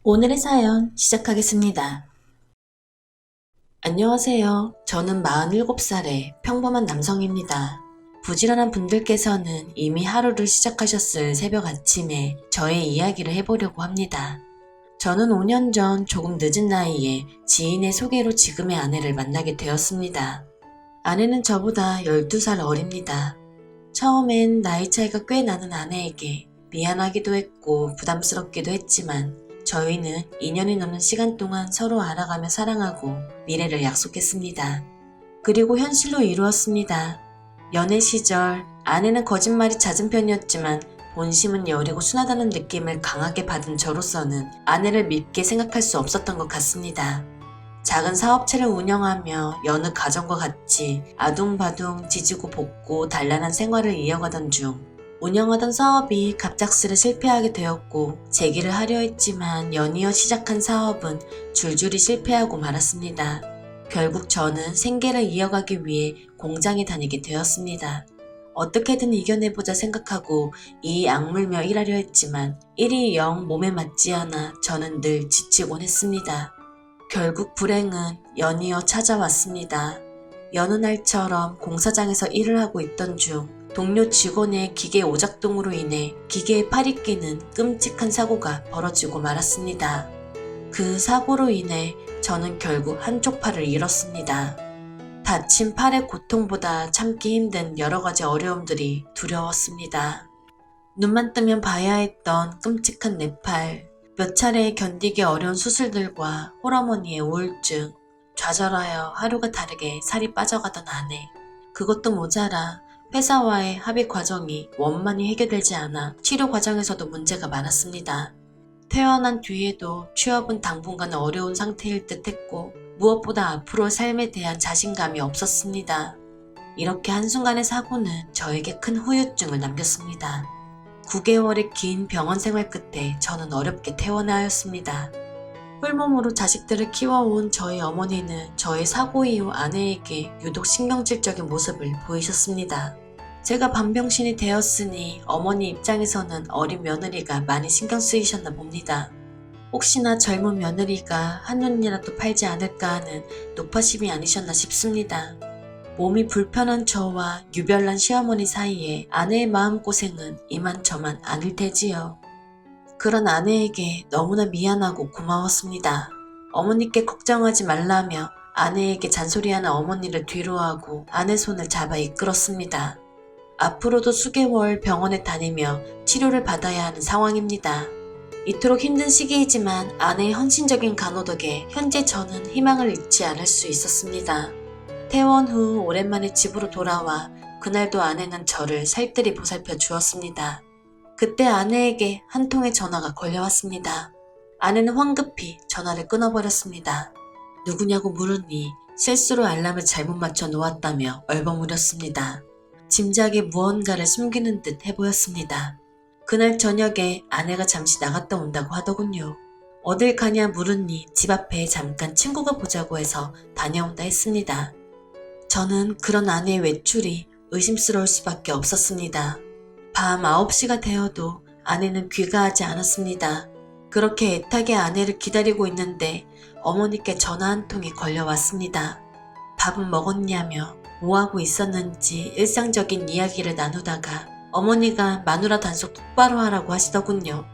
오늘의 사연 시작하겠습니다. 안녕하세요. 저는 47살의 평범한 남성입니다. 부지런한 분들께서는 이미 하루를 시작하셨을 새벽 아침에 저의 이야기를 해보려고 합니다. 저는 5년 전 조금 늦은 나이에 지인의 소개로 지금의 아내를 만나게 되었습니다. 아내는 저보다 12살 어립니다. 처음엔 나이 차이가 꽤 나는 아내에게 미안하기도 했고 부담스럽기도 했지만 저희는 2년이 넘는 시간 동안 서로 알아가며 사랑하고 미래를 약속했습니다. 그리고 현실로 이루었습니다. 연애 시절 아내는 거짓말이 잦은 편이었지만 본심은 여리고 순하다는 느낌을 강하게 받은 저로서는 아내를 밉게 생각할 수 없었던 것 같습니다. 작은 사업체를 운영하며 여느 가정과 같이 아둥바둥 지지고 볶고 단란한 생활을 이어가던 중 운영하던 사업이 갑작스레 실패하게 되었고 재기를 하려 했지만 연이어 시작한 사업은 줄줄이 실패하고 말았습니다. 결국 저는 생계를 이어가기 위해 공장에 다니게 되었습니다. 어떻게든 이겨내보자 생각하고 이 악물며 일하려 했지만 일이 영 몸에 맞지 않아 저는 늘 지치곤 했습니다. 결국 불행은 연이어 찾아왔습니다. 여느 날처럼 공사장에서 일을 하고 있던 중 동료 직원의 기계 오작동으로 인해 기계에 팔이 끼는 끔찍한 사고가 벌어지고 말았습니다. 그 사고로 인해 저는 결국 한쪽 팔을 잃었습니다. 다친 팔의 고통보다 참기 힘든 여러 가지 어려움들이 두려웠습니다. 눈만 뜨면 봐야 했던 끔찍한 내 팔, 몇 차례 견디기 어려운 수술들과 홀어머니의 우울증, 좌절하여 하루가 다르게 살이 빠져가던 아내. 그것도 모자라 회사와의 합의 과정이 원만히 해결되지 않아 치료 과정에서도 문제가 많았습니다. 퇴원한 뒤에도 취업은 당분간 어려운 상태일 듯 했고 무엇보다 앞으로 삶에 대한 자신감이 없었습니다. 이렇게 한순간의 사고는 저에게 큰 후유증을 남겼습니다. 9개월의 긴 병원 생활 끝에 저는 어렵게 퇴원해야 하였습니다. 홀몸으로 자식들을 키워온 저희 어머니는 저의 사고 이후 아내에게 유독 신경질적인 모습을 보이셨습니다. 제가 반병신이 되었으니 어머니 입장에서는 어린 며느리가 많이 신경 쓰이셨나 봅니다. 혹시나 젊은 며느리가 한눈이라도 팔지 않을까 하는 노파심이 아니셨나 싶습니다. 몸이 불편한 저와 유별난 시어머니 사이에 아내의 마음고생은 이만저만 아닐 테지요. 그런 아내에게 너무나 미안하고 고마웠습니다. 어머니께 걱정하지 말라며 아내에게 잔소리하는 어머니를 뒤로하고 아내 손을 잡아 이끌었습니다. 앞으로도 수개월 병원에 다니며 치료를 받아야 하는 상황입니다. 이토록 힘든 시기이지만 아내의 헌신적인 간호 덕에 현재 저는 희망을 잃지 않을 수 있었습니다. 퇴원 후 오랜만에 집으로 돌아와 그날도 아내는 저를 살뜰히 보살펴 주었습니다. 그때 아내에게 한 통의 전화가 걸려왔습니다. 아내는 황급히 전화를 끊어버렸습니다. 누구냐고 물으니 실수로 알람을 잘못 맞춰 놓았다며 얼버무렸습니다. 짐작에 무언가를 숨기는 듯 해보였습니다. 그날 저녁에 아내가 잠시 나갔다 온다고 하더군요. 어딜 가냐 물으니 집 앞에 잠깐 친구가 보자고 해서 다녀온다 했습니다. 저는 그런 아내의 외출이 의심스러울 수밖에 없었습니다. 밤 9시가 되어도 아내는 귀가하지 않았습니다. 그렇게 애타게 아내를 기다리고 있는데 어머니께 전화 한 통이 걸려왔습니다. 밥은 먹었냐며 뭐하고 있었는지 일상적인 이야기를 나누다가 어머니가 마누라 단속 똑바로 하라고 하시더군요.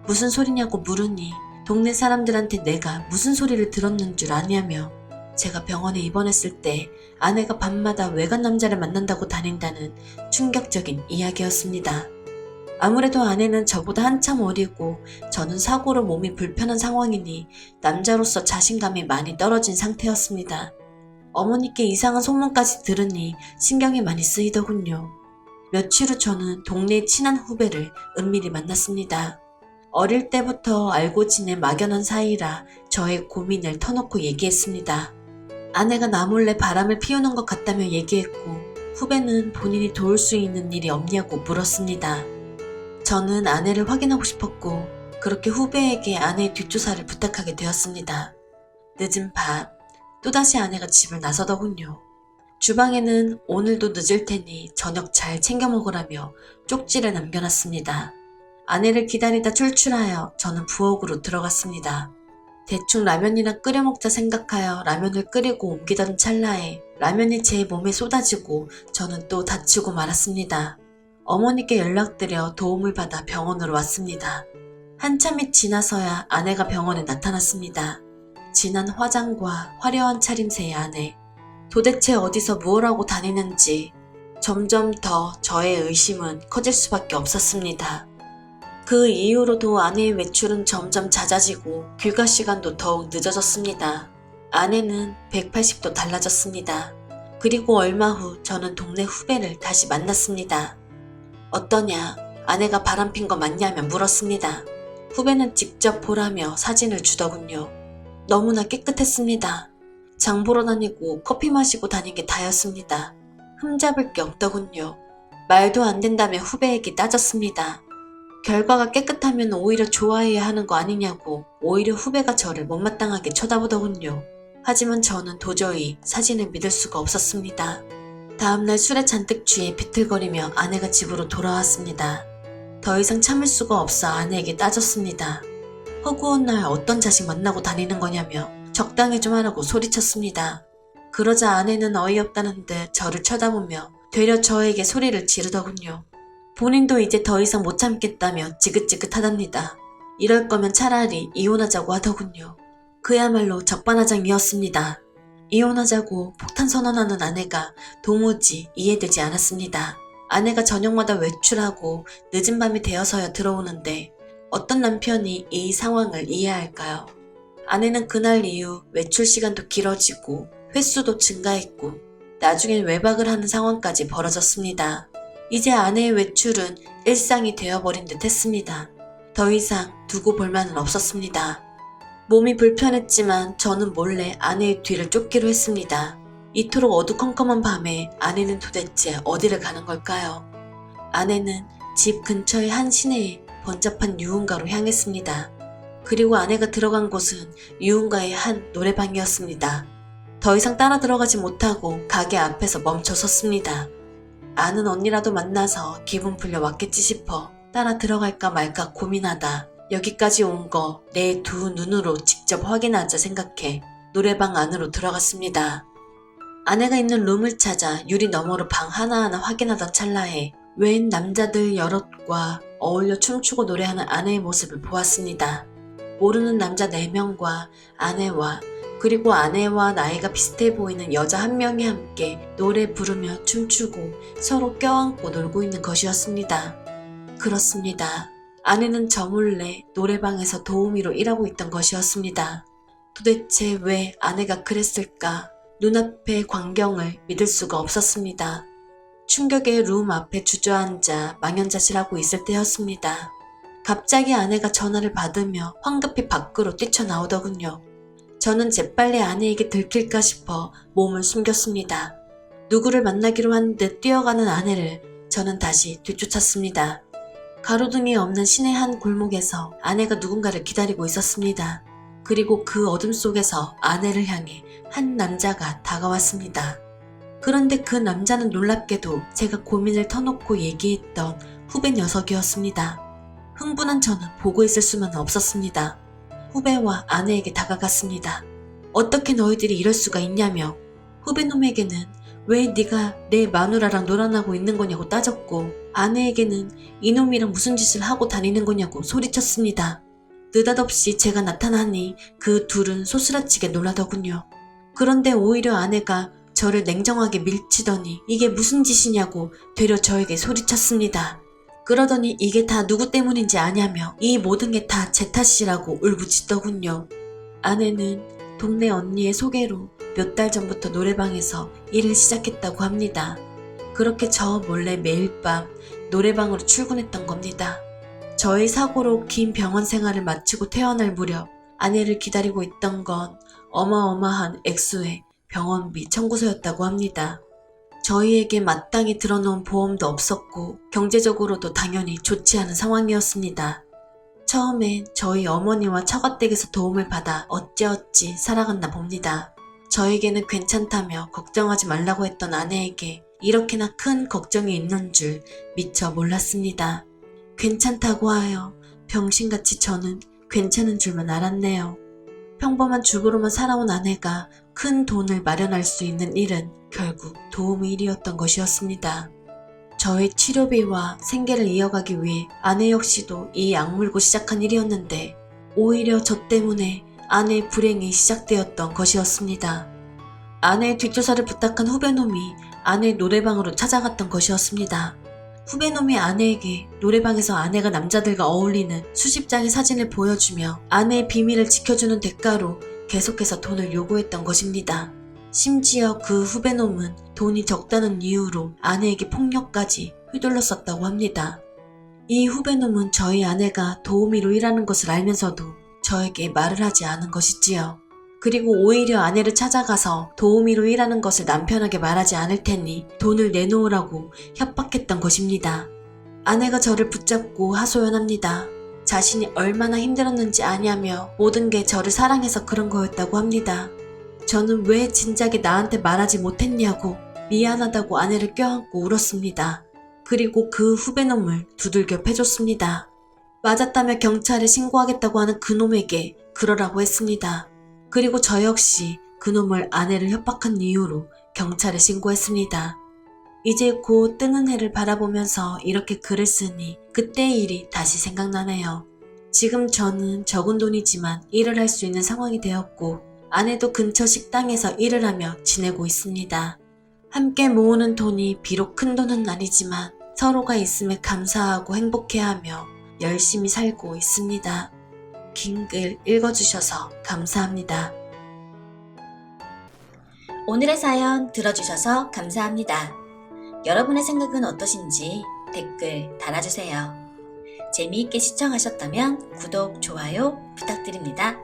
무슨 소리냐고 물으니 동네 사람들한테 내가 무슨 소리를 들었는 줄 아냐며 제가 병원에 입원했을 때 아내가 밤마다 외간 남자를 만난다고 다닌다는 충격적인 이야기였습니다. 아무래도 아내는 저보다 한참 어리고 저는 사고로 몸이 불편한 상황이니 남자로서 자신감이 많이 떨어진 상태였습니다. 어머니께 이상한 소문까지 들으니 신경이 많이 쓰이더군요. 며칠 후 저는 동네 친한 후배를 은밀히 만났습니다. 어릴 때부터 알고 지낸 막연한 사이라 저의 고민을 터놓고 얘기했습니다. 아내가 나 몰래 바람을 피우는 것 같다며 얘기했고 후배는 본인이 도울 수 있는 일이 없냐고 물었습니다. 저는 아내를 확인하고 싶었고 그렇게 후배에게 아내의 뒷조사를 부탁하게 되었습니다. 늦은 밤 또다시 아내가 집을 나서더군요. 주방에는 오늘도 늦을 테니 저녁 잘 챙겨 먹으라며 쪽지를 남겨놨습니다. 아내를 기다리다 출출하여 저는 부엌으로 들어갔습니다. 대충 라면이나 끓여 먹자 생각하여 라면을 끓이고 옮기던 찰나에 라면이 제 몸에 쏟아지고 저는 또 다치고 말았습니다. 어머니께 연락드려 도움을 받아 병원으로 왔습니다. 한참이 지나서야 아내가 병원에 나타났습니다. 진한 화장과 화려한 차림새의 아내. 도대체 어디서 뭘 하고 다니는지 점점 더 저의 의심은 커질 수밖에 없었습니다. 그 이후로도 아내의 외출은 점점 잦아지고 귀가 시간도 더욱 늦어졌습니다. 아내는 180도 달라졌습니다. 그리고 얼마 후 저는 동네 후배를 다시 만났습니다. 어떠냐? 아내가 바람핀 거 맞냐며 물었습니다. 후배는 직접 보라며 사진을 주더군요. 너무나 깨끗했습니다. 장 보러 다니고 커피 마시고 다닌 게 다였습니다. 흠잡을 게 없더군요. 말도 안 된다며 후배에게 따졌습니다. 결과가 깨끗하면 오히려 좋아해야 하는 거 아니냐고 오히려 후배가 저를 못마땅하게 쳐다보더군요. 하지만 저는 도저히 사진을 믿을 수가 없었습니다. 다음날 술에 잔뜩 취해 비틀거리며 아내가 집으로 돌아왔습니다. 더 이상 참을 수가 없어 아내에게 따졌습니다. 허구한 날 어떤 자식 만나고 다니는 거냐며 적당히 좀 하라고 소리쳤습니다. 그러자 아내는 어이없다는 듯 저를 쳐다보며 되려 저에게 소리를 지르더군요. 본인도 이제 더 이상 못 참겠다며 지긋지긋하답니다. 이럴 거면 차라리 이혼하자고 하더군요. 그야말로 적반하장이었습니다. 이혼하자고 폭탄 선언하는 아내가 도무지 이해되지 않았습니다. 아내가 저녁마다 외출하고 늦은 밤이 되어서야 들어오는데 어떤 남편이 이 상황을 이해할까요? 아내는 그날 이후 외출 시간도 길어지고 횟수도 증가했고 나중엔 외박을 하는 상황까지 벌어졌습니다. 이제 아내의 외출은 일상이 되어버린 듯 했습니다. 더 이상 두고 볼 만은 없었습니다. 몸이 불편했지만 저는 몰래 아내의 뒤를 쫓기로 했습니다. 이토록 어두컴컴한 밤에 아내는 도대체 어디를 가는 걸까요? 아내는 집 근처의 한 시내에 번잡한 유흥가로 향했습니다. 그리고 아내가 들어간 곳은 유흥가의 한 노래방이었습니다. 더 이상 따라 들어가지 못하고 가게 앞에서 멈춰 섰습니다. 아는 언니라도 만나서 기분 풀려 왔겠지 싶어 따라 들어갈까 말까 고민하다 여기까지 온 거 내 두 눈으로 직접 확인하자 생각해 노래방 안으로 들어갔습니다. 아내가 있는 룸을 찾아 유리 너머로 방 하나하나 확인하던 찰나에 웬 남자들 여럿과 어울려 춤추고 노래하는 아내의 모습을 보았습니다. 모르는 남자 4명과 아내와 그리고 아내와 나이가 비슷해 보이는 여자 1명이 함께 노래 부르며 춤추고 서로 껴안고 놀고 있는 것이었습니다. 그렇습니다. 아내는 저 몰래 노래방에서 도우미로 일하고 있던 것이었습니다. 도대체 왜 아내가 그랬을까? 눈앞의 광경을 믿을 수가 없었습니다. 충격에 룸 앞에 주저앉아 망연자실하고 있을 때였습니다. 갑자기 아내가 전화를 받으며 황급히 밖으로 뛰쳐나오더군요. 저는 재빨리 아내에게 들킬까 싶어 몸을 숨겼습니다. 누구를 만나기로 한 듯 뛰어가는 아내를 저는 다시 뒤쫓았습니다. 가로등이 없는 시내 한 골목에서 아내가 누군가를 기다리고 있었습니다. 그리고 그 어둠 속에서 아내를 향해 한 남자가 다가왔습니다. 그런데 그 남자는 놀랍게도 제가 고민을 터놓고 얘기했던 후배 녀석이었습니다. 흥분한 저는 보고 있을 수만은 없었습니다. 후배와 아내에게 다가갔습니다. 어떻게 너희들이 이럴 수가 있냐며 후배놈에게는 왜 네가 내 마누라랑 놀아나고 있는 거냐고 따졌고 아내에게는 이놈이랑 무슨 짓을 하고 다니는 거냐고 소리쳤습니다. 느닷없이 제가 나타나니 그 둘은 소스라치게 놀라더군요. 그런데 오히려 아내가 저를 냉정하게 밀치더니 이게 무슨 짓이냐고 되려 저에게 소리쳤습니다. 그러더니 이게 다 누구 때문인지 아냐며 이 모든 게 다 제 탓이라고 울부짖더군요. 아내는 동네 언니의 소개로 몇 달 전부터 노래방에서 일을 시작했다고 합니다. 그렇게 저 몰래 매일 밤 노래방으로 출근했던 겁니다. 저의 사고로 긴 병원 생활을 마치고 퇴원할 무렵 아내를 기다리고 있던 건 어마어마한 액수의 병원비 청구서였다고 합니다. 저희에게 마땅히 들어놓은 보험도 없었고 경제적으로도 당연히 좋지 않은 상황이었습니다. 처음엔 저희 어머니와 처가댁에서 도움을 받아 어찌어찌 살아갔나 봅니다. 저에게는 괜찮다며 걱정하지 말라고 했던 아내에게 이렇게나 큰 걱정이 있는 줄 미처 몰랐습니다. 괜찮다고 하여 병신같이 저는 괜찮은 줄만 알았네요. 평범한 주부로만 살아온 아내가 큰 돈을 마련할 수 있는 일은 결국 도우미 일이었던 것이었습니다. 저의 치료비와 생계를 이어가기 위해 아내 역시도 이 악물고 시작한 일이었는데 오히려 저 때문에 아내의 불행이 시작되었던 것이었습니다. 아내의 뒷조사를 부탁한 후배놈이 아내의 노래방으로 찾아갔던 것이었습니다. 후배놈이 아내에게 노래방에서 아내가 남자들과 어울리는 수십 장의 사진을 보여주며 아내의 비밀을 지켜주는 대가로 계속해서 돈을 요구했던 것입니다. 심지어 그 후배놈은 돈이 적다는 이유로 아내에게 폭력까지 휘둘렀었다고 합니다. 이 후배놈은 저희 아내가 도우미로 일하는 것을 알면서도 저에게 말을 하지 않은 것이지요. 그리고 오히려 아내를 찾아가서 도우미로 일하는 것을 남편에게 말하지 않을 테니 돈을 내놓으라고 협박했던 것입니다. 아내가 저를 붙잡고 하소연합니다. 자신이 얼마나 힘들었는지 아냐며 모든 게 저를 사랑해서 그런 거였다고 합니다. 저는 왜 진작에 나한테 말하지 못했냐고 미안하다고 아내를 껴안고 울었습니다. 그리고 그 후배놈을 두들겨 패줬습니다. 맞았다며 경찰에 신고하겠다고 하는 그놈에게 그러라고 했습니다. 그리고 저 역시 그놈을 아내를 협박한 이유로 경찰에 신고했습니다. 이제 곧 뜨는 해를 바라보면서 이렇게 글을 쓰니 그때의 일이 다시 생각나네요. 지금 저는 적은 돈이지만 일을 할 수 있는 상황이 되었고 아내도 근처 식당에서 일을 하며 지내고 있습니다. 함께 모으는 돈이 비록 큰 돈은 아니지만 서로가 있음에 감사하고 행복해하며 열심히 살고 있습니다. 긴 글 읽어주셔서 감사합니다. 오늘의 사연 들어주셔서 감사합니다. 여러분의 생각은 어떠신지 댓글 달아주세요. 재미있게 시청하셨다면 구독, 좋아요 부탁드립니다.